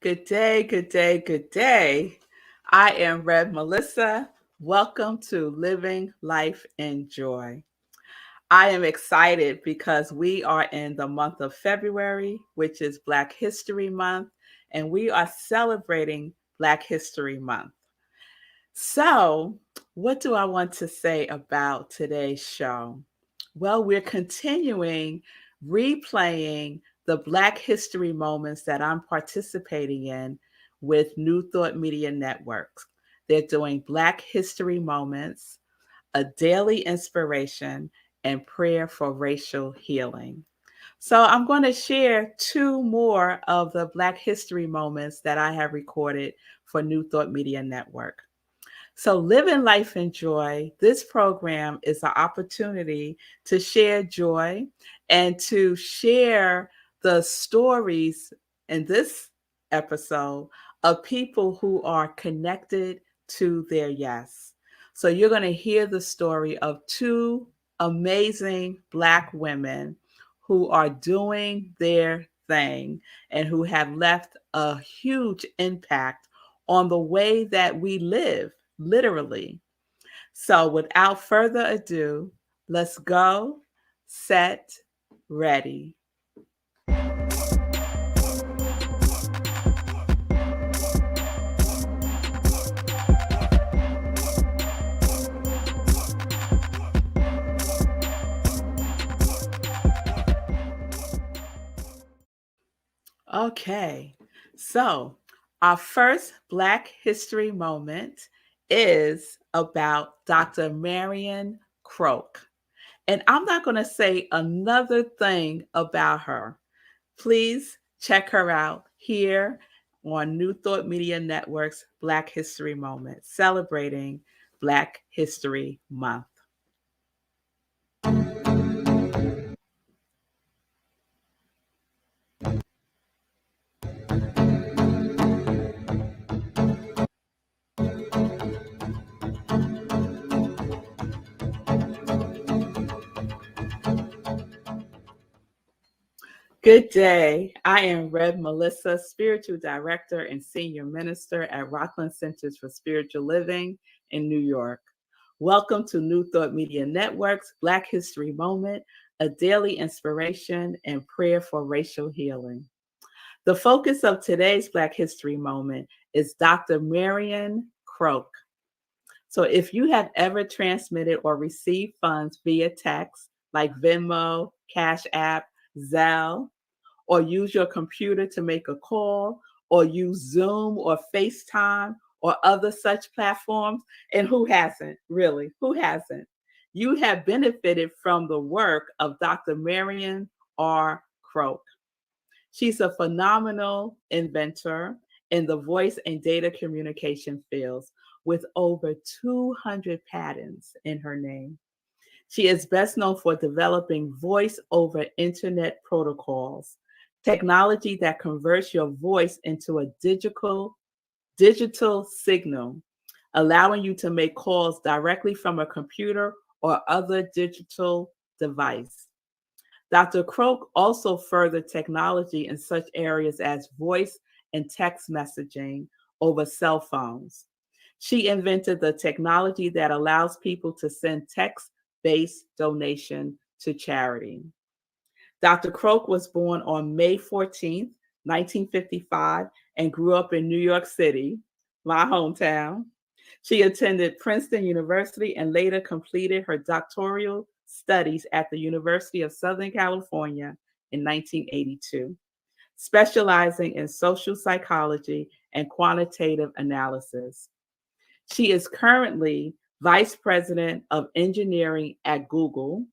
Good day, good day, good day. I am Rev Melissa. Welcome to Living Life in Joy. I am excited because we are in the month of February, which is Black History Month, and we are celebrating Black History Month. So, what do I want to say about today's show? Well, we're continuing replaying the Black history moments that I'm participating in with New Thought Media Networks. They're doing Black history moments, a daily inspiration, and prayer for racial healing. So I'm going to share two more of the Black history moments that I have recorded for New Thought Media Network. So, Living Life in Joy, this program is an opportunity to share joy and to share the stories in this episode of people who are connected to their yes. So, you're going to hear the story of two amazing Black women who are doing their thing and who have left a huge impact on the way that we live literally. So without further ado, let's go, set, ready. Okay, so our first Black history moment is about Dr. Marion Croak. And I'm not going to say another thing about her. Please check her out here on New Thought Media Network's Black History Moment, celebrating Black History Month. Good day. I am Rev Melissa, Spiritual Director and Senior Minister at Rockland Centers for Spiritual Living in New York. Welcome to New Thought Media Network's Black History Moment, a daily inspiration and prayer for racial healing. The focus of today's Black History Moment is Dr. Marion Croak. So if you have ever transmitted or received funds via text like Venmo, Cash App, Zelle, or use your computer to make a call, or use Zoom or FaceTime or other such platforms, and who hasn't, really? Who hasn't? You have benefited from the work of Dr. Marion R. Croak. She's a phenomenal inventor in the voice and data communication fields with over 200 patents in her name. She is best known for developing voice over internet protocols, technology that converts your voice into a digital signal, allowing you to make calls directly from a computer or other digital device. Dr. Croak also furthered technology in such areas as voice and text messaging over cell phones. She invented the technology that allows people to send text-based donation to charity. Dr. Croak was born on May 14th, 1955, and grew up in New York City, my hometown. She attended Princeton University and later completed her doctoral studies at the University of Southern California in 1982, specializing in social psychology and quantitative analysis. She is currently Vice President of Engineering at Google.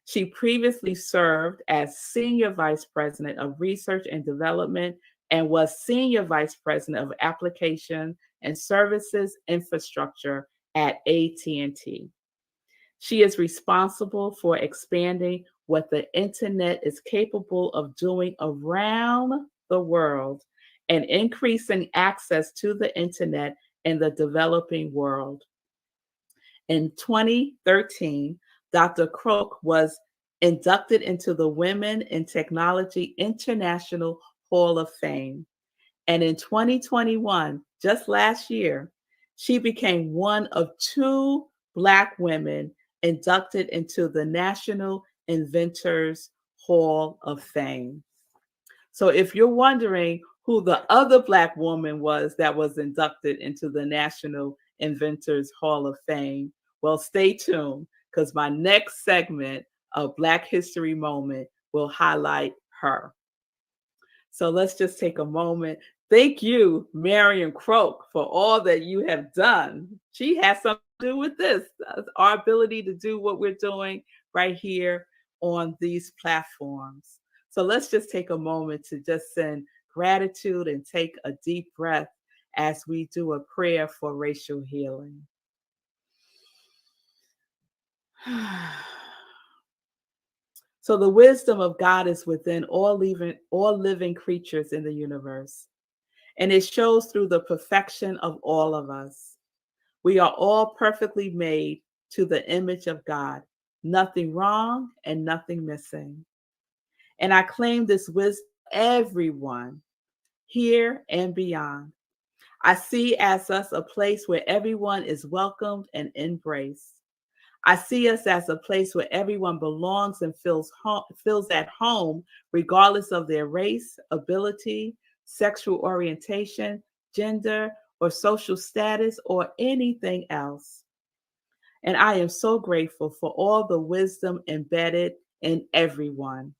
She previously served as Senior Vice President of Research and Development and was Senior Vice President of Application and Services Infrastructure at AT&T. She is responsible for expanding what the internet is capable of doing around the world and increasing access to the internet in the developing world. In 2013, Dr. Croak was inducted into the Women in Technology International Hall of Fame, And in 2021, just last year, she became one of two Black women inducted into the National Inventors Hall of Fame. So if you're wondering who the other Black woman was that was inducted into the National Inventors Hall of Fame, well, stay tuned because my next segment of Black History Moment will highlight her. So let's just take a moment. Thank you, Marion Croak, for all that you have done. She has something to do with this, our ability to do what we're doing right here on these platforms. So let's just take a moment to just send gratitude and take a deep breath as we do a prayer for racial healing. So the wisdom of God is within all living creatures in the universe, and it shows through the perfection of all of us. We are all perfectly made to the image of God, nothing wrong and nothing missing. And I claim this wisdom for everyone here and beyond. I see as us a place where everyone is welcomed and embraced. I see us as a place where everyone belongs and feels at home, regardless of their race, ability, sexual orientation, gender, or social status, or anything else. And I am so grateful for all the wisdom embedded in everyone.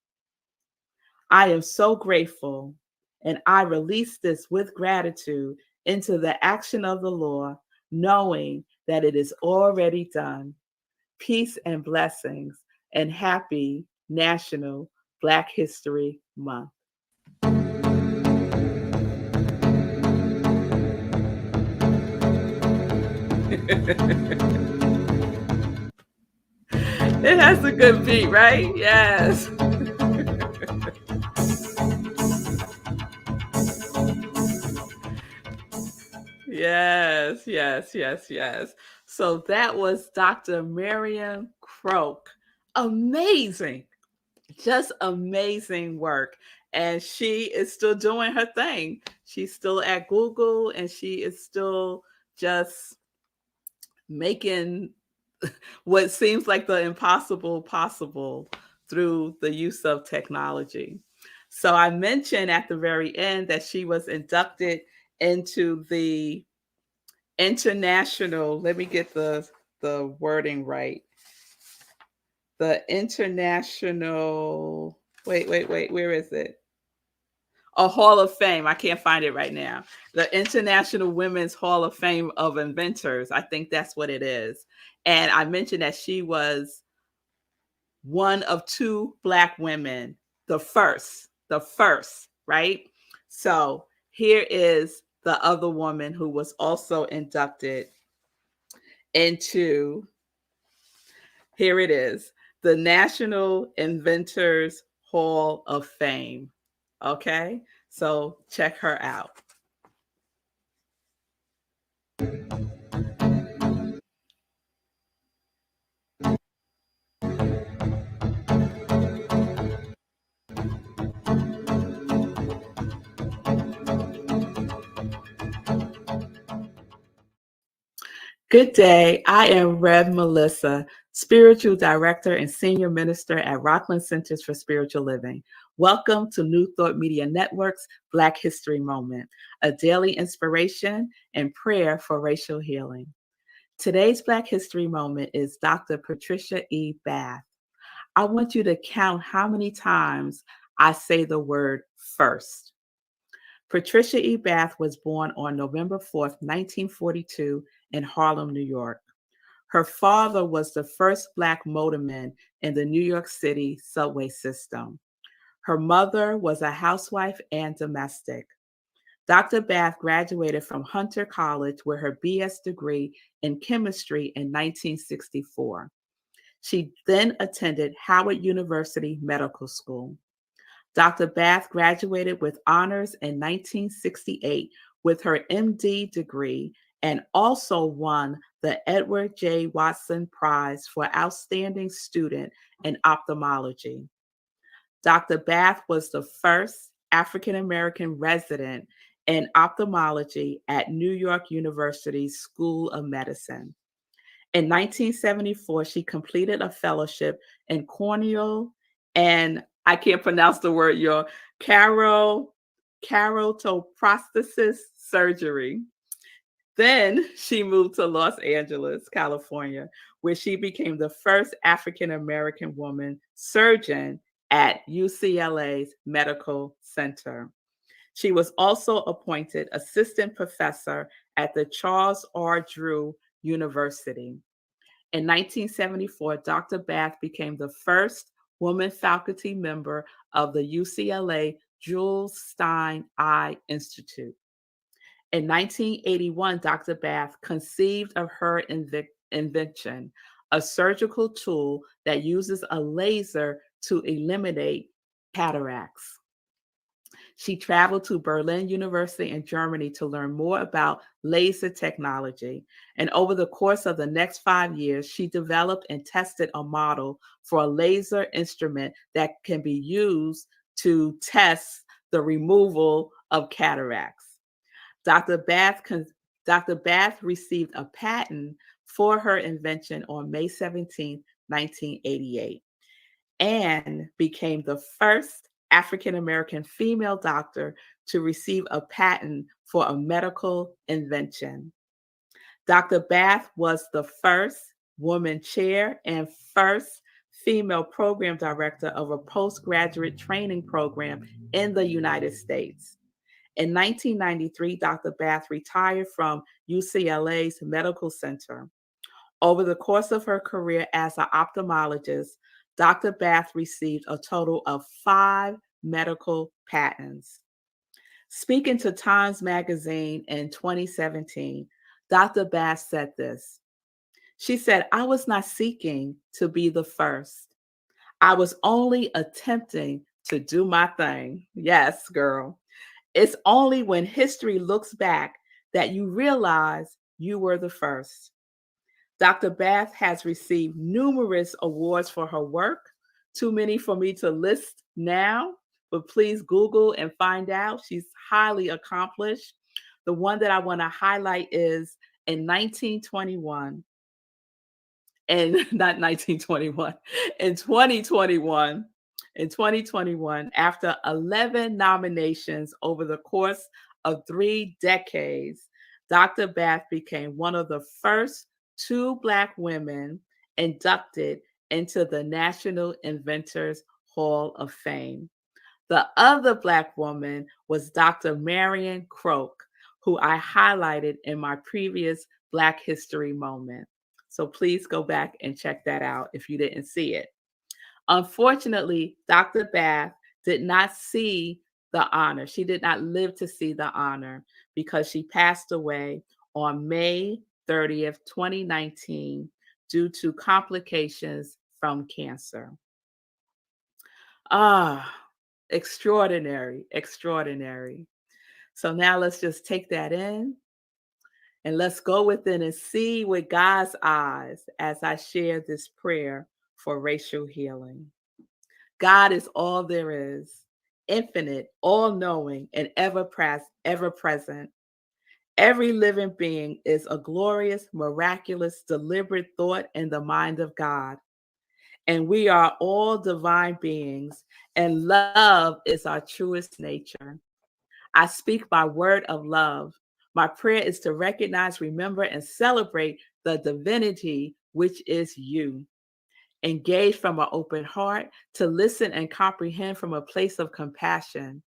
I am so grateful, and I release this with gratitude into the action of the law, knowing that it is already done. Peace and blessings, and happy National Black History Month. It has a good beat, right? Yes. Yes, yes, yes, yes. So that was Dr. Marion Croak. Amazing, just amazing work. And she is still doing her thing. She's still at Google and she is still just making what seems like the impossible possible through the use of technology. So I mentioned at the very end that she was inducted into the international, let me get the wording right. The international, wait, where is it? A Hall of Fame. I can't find it right now. The International Women's Hall of Fame of Inventors. I think that's what it is. And I mentioned that she was one of two Black women, the first, right? So here is the other woman who was also inducted into, here it is, the National Inventors Hall of Fame. Okay, so check her out. Good day. I am Rev Melissa, Spiritual Director and Senior Minister at Rockland Centers for Spiritual Living. Welcome to New Thought Media Network's Black History Moment, a daily inspiration and prayer for racial healing. Today's Black History Moment is Dr. Patricia E. Bath. I want you to count how many times I say the word first. Patricia E. Bath was born on November 4th, 1942, in Harlem, New York. Her father was the first Black motorman in the New York City subway system. Her mother was a housewife and domestic. Dr. Bath graduated from Hunter College with her BS degree in chemistry in 1964. She then attended Howard University Medical School. Dr. Bath graduated with honors in 1968 with her MD degree and also won the Edward J. Watson Prize for Outstanding Student in Ophthalmology. Dr. Bath was the first African American resident in ophthalmology at New York University's School of Medicine. In 1974, she completed a fellowship in corneal and I can't pronounce the word, your keratoprosthesis surgery. Then she moved to Los Angeles, California, where she became the first African American woman surgeon at UCLA's Medical Center. She was also appointed assistant professor at the Charles R. Drew University. In 1974, Dr. Bath became the first woman faculty member of the UCLA Jules Stein Eye Institute. In 1981, Dr. Bath conceived of her invention, a surgical tool that uses a laser to eliminate cataracts. She traveled to Berlin University in Germany to learn more about laser technology. And over the course of the next 5 years, she developed and tested a model for a laser instrument that can be used to test the removal of cataracts. Dr. Bath received a patent for her invention on May 17, 1988, and became the first African American female doctor to receive a patent for a medical invention. Dr. Bath was the first woman chair and first female program director of a postgraduate training program in the United States. In 1993, Dr. Bath retired from UCLA's Medical Center. Over the course of her career as an ophthalmologist, Dr. Bath received a total of 5 medical patents. Speaking to Times Magazine in 2017, Dr. Bath said this. She said, "I was not seeking to be the first. I was only attempting to do my thing." Yes, girl. It's only when history looks back that you realize you were the first. Dr. Bath has received numerous awards for her work, too many for me to list now, but please Google and find out. She's highly accomplished. The one that I want to highlight is in 1921, and not 1921, in 2021. In 2021, after 11 nominations over the course of 3 decades, Dr. Bath became one of the first 2 Black women inducted into the National Inventors Hall of Fame. The other Black woman was Dr. Marion Croak, who I highlighted in my previous Black History moment. So please go back and check that out if you didn't see it. Unfortunately, Dr. Bath did not see the honor. She did not live to see the honor because she passed away on May 30th, 2019, due to complications from cancer. Extraordinary, extraordinary. So now let's just take that in and let's go within and see with God's eyes as I share this prayer for racial healing. God is all there is, infinite, all-knowing, and ever present. Every living being is a glorious, miraculous, deliberate thought in the mind of God. And we are all divine beings, and love is our truest nature. I speak by word of love. My prayer is to recognize, remember, and celebrate the divinity which is you. Engage from an open heart, to listen and comprehend from a place of compassion.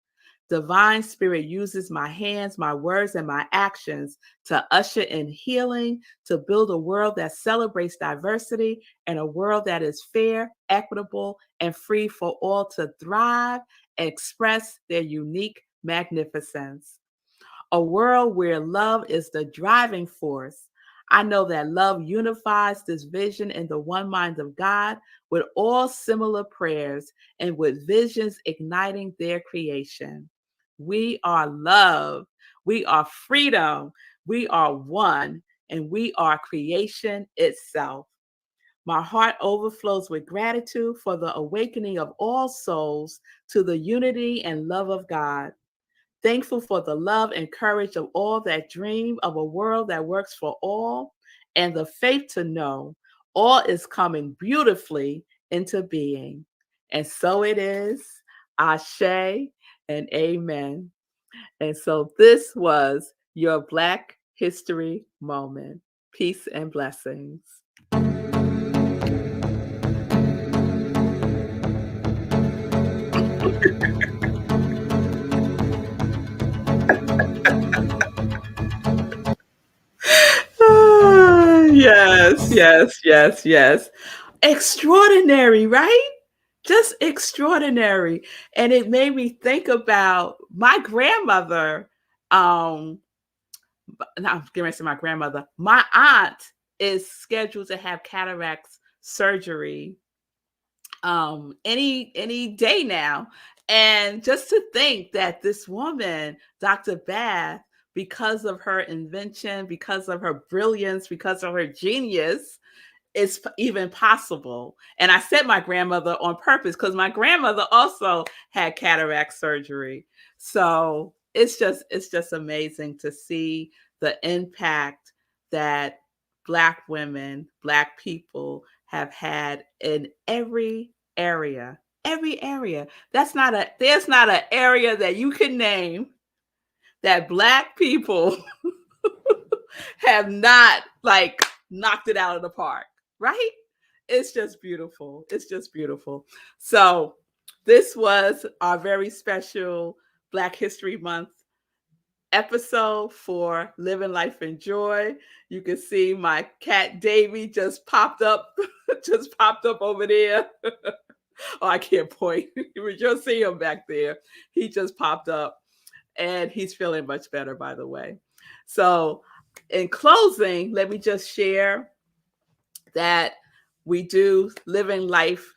Divine Spirit uses my hands, my words, and my actions to usher in healing, to build a world that celebrates diversity and a world that is fair, equitable, and free for all to thrive and express their unique magnificence. A world where love is the driving force. I know that love unifies this vision in the one mind of God with all similar prayers and with visions igniting their creation. We are love. We are freedom. We are one, and we are creation itself. My heart overflows with gratitude for the awakening of all souls to the unity and love of God. Thankful for the love and courage of all that dream of a world that works for all, and the faith to know all is coming beautifully into being. And so it is, ashe and amen. And so this was your Black History Moment. Peace and blessings. Yes, yes, yes, yes. Extraordinary, right? Just extraordinary. And it made me think about my grandmother. Not getting ready to say my grandmother. My aunt is scheduled to have cataracts surgery any day now. And just to think that this woman, Dr. Bath, because of her invention, because of her brilliance, because of her genius, it's even possible. And I said my grandmother on purpose because my grandmother also had cataract surgery. So it's just amazing to see the impact that Black women, Black people have had in every area. Every area. There's not an area that you can name that Black people have not like knocked it out of the park, right? It's just beautiful. It's just beautiful. So, this was our very special Black History Month episode for Living Life in Joy. You can see my cat Davy just popped up, just popped up over there. Oh, I can't point. You just see him back there. He just popped up and he's feeling much better, by the way. So, in closing, let me just share that we do Living Life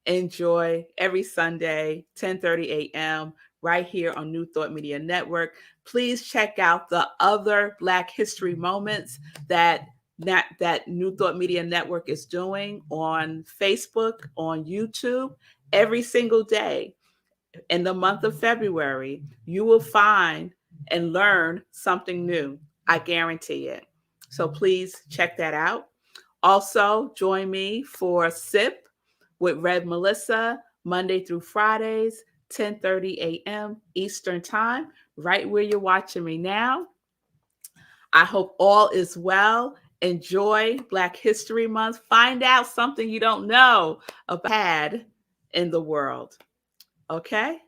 in Joy every Sunday, 10:30 a.m., right here on New Thought Media Network. Please check out the other Black History Moments that New Thought Media Network is doing on Facebook, on YouTube, every single day. In the month of February, you will find and learn something new. I guarantee it. So please check that out. Also, join me for SIP with Rev Melissa, Monday through Fridays, 10:30 a.m. Eastern Time, right where you're watching me now. I hope all is well. Enjoy Black History Month. Find out something you don't know about in the world. Okay?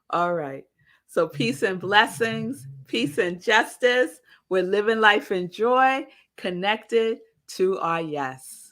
All right. So peace and blessings, peace and justice. We're living life in joy, connected to our yes.